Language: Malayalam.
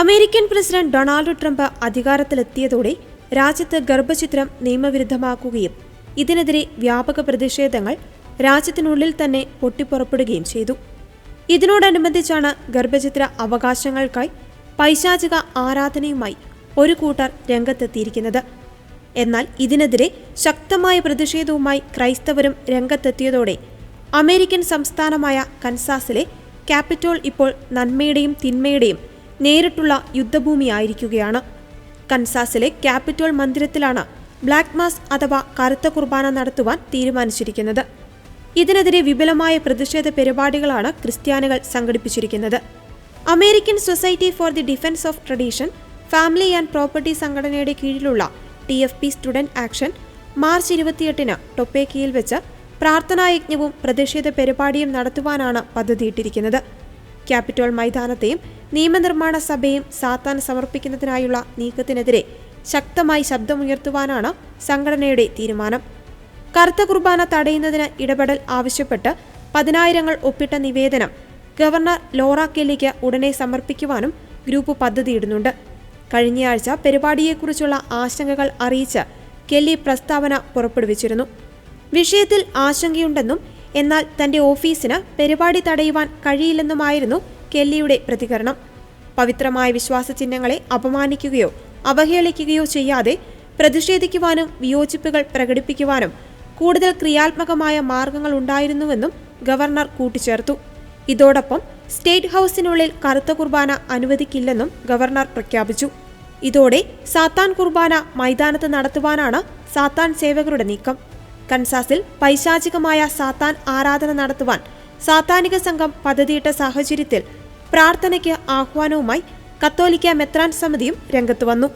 അമേരിക്കൻ പ്രസിഡന്റ് ഡൊണാൾഡ് ട്രംപ് അധികാരത്തിലെത്തിയതോടെ രാജ്യത്ത് ഗർഭചിത്രം നിയമവിരുദ്ധമാക്കുകയും ഇതിനെതിരെ വ്യാപക പ്രതിഷേധങ്ങൾ രാജ്യത്തിനുള്ളിൽ തന്നെ പൊട്ടിപ്പുറപ്പെടുകയും ചെയ്തു. ഇതിനോടനുബന്ധിച്ചാണ് ഗർഭചിത്ര അവകാശങ്ങൾക്കായി പൈശാചിക ആരാധനയുമായി ഒരു കൂട്ടർ രംഗത്തെത്തിയിരിക്കുന്നത്. എന്നാൽ ഇതിനെതിരെ ശക്തമായ പ്രതിഷേധവുമായി ക്രൈസ്തവരും രംഗത്തെത്തിയതോടെ അമേരിക്കൻ സംസ്ഥാനമായ കൻസാസിലെ ക്യാപിറ്റോൾ ഇപ്പോൾ നന്മയുടെയും തിന്മയുടെയും നേരിട്ടുള്ള യുദ്ധഭൂമിയായിരിക്കുകയാണ്. കൻസാസിലെ ക്യാപിറ്റോൾ മന്ദിരത്തിലാണ് ബ്ലാക്ക് മാസ് അഥവാ കറുത്ത കുർബാന നടത്തുവാൻ തീരുമാനിച്ചിരിക്കുന്നത്. ഇതിനെതിരെ വിപുലമായ പ്രതിഷേധ പരിപാടികളാണ് ക്രിസ്ത്യാനികൾ സംഘടിപ്പിച്ചിരിക്കുന്നത്. American society for the defence of tradition, family and property സംഘടനയുടെ കീഴിലുള്ള TFP സ്റ്റുഡന്റ് ആക്ഷൻ മാർച്ച് 28-ന് ടൊപ്പേക്കയിൽ വെച്ച് പ്രാർത്ഥനായജ്ഞവും പ്രതിഷേധ പരിപാടിയും നടത്തുവാനാണ് പദ്ധതിയിട്ടിരിക്കുന്നത്. ക്യാപിറ്റോൾ മൈതാനത്തെയും നിയമനിർമ്മാണ സഭയും സാത്താൻ സമർപ്പിക്കുന്നതിനായുള്ള നീക്കത്തിനെതിരെ ശക്തമായി ശബ്ദമുയർത്തുവാനാണ് സംഘടനയുടെ തീരുമാനം. കറുത്ത കുർബാന തടയുന്നതിന് ഇടപെടൽ ആവശ്യപ്പെട്ട് 10,000 ഒപ്പിട്ട നിവേദനം ഗവർണർ ലോറ കെല്ലിക്ക് ഉടനെ സമർപ്പിക്കുവാനും ഗ്രൂപ്പ് പദ്ധതിയിടുന്നുണ്ട്. കഴിഞ്ഞയാഴ്ച പരിപാടിയെക്കുറിച്ചുള്ള ആശങ്കകൾ അറിയിച്ച് കെല്ലി പ്രസ്താവന പുറപ്പെടുവിച്ചിരുന്നു. വിഷയത്തിൽ ആശങ്കയുണ്ടെന്നും എന്നാൽ തന്റെ ഓഫീസിന് പരിപാടി തടയുവാൻ കഴിയില്ലെന്നുമായിരുന്നു കെല്ലിയുടെ പ്രതികരണം. പവിത്രമായ വിശ്വാസ ചിഹ്നങ്ങളെ അപമാനിക്കുകയോ അവഹേളിക്കുകയോ ചെയ്യാതെ പ്രതിഷേധിക്കുവാനും വിയോജിപ്പുകൾ പ്രകടിപ്പിക്കുവാനും കൂടുതൽ ക്രിയാത്മകമായ മാർഗങ്ങൾ ഉണ്ടായിരുന്നുവെന്നും ഗവർണർ കൂട്ടിച്ചേർത്തു. ഇതോടൊപ്പം സ്റ്റേറ്റ് ഹൌസിനുള്ളിൽ കറുത്ത കുർബാന അനുവദിക്കില്ലെന്നും ഗവർണർ പ്രഖ്യാപിച്ചു. ഇതോടെ സാത്താൻ കുർബാന മൈതാനത്ത് നടത്തുവാനാണ് സാത്താൻ സേവകരുടെ നീക്കം. കൻസാസിൽ പൈശാചികമായ സാത്താൻ ആരാധന നടത്തുവാൻ സാത്താനിക സംഘം പദ്ധതിയിട്ട സാഹചര്യത്തിൽ പ്രാർത്ഥനയ്ക്ക് ആഹ്വാനവുമായി കത്തോലിക്ക മെത്രാൻ സമിതിയും രംഗത്തു വന്നു.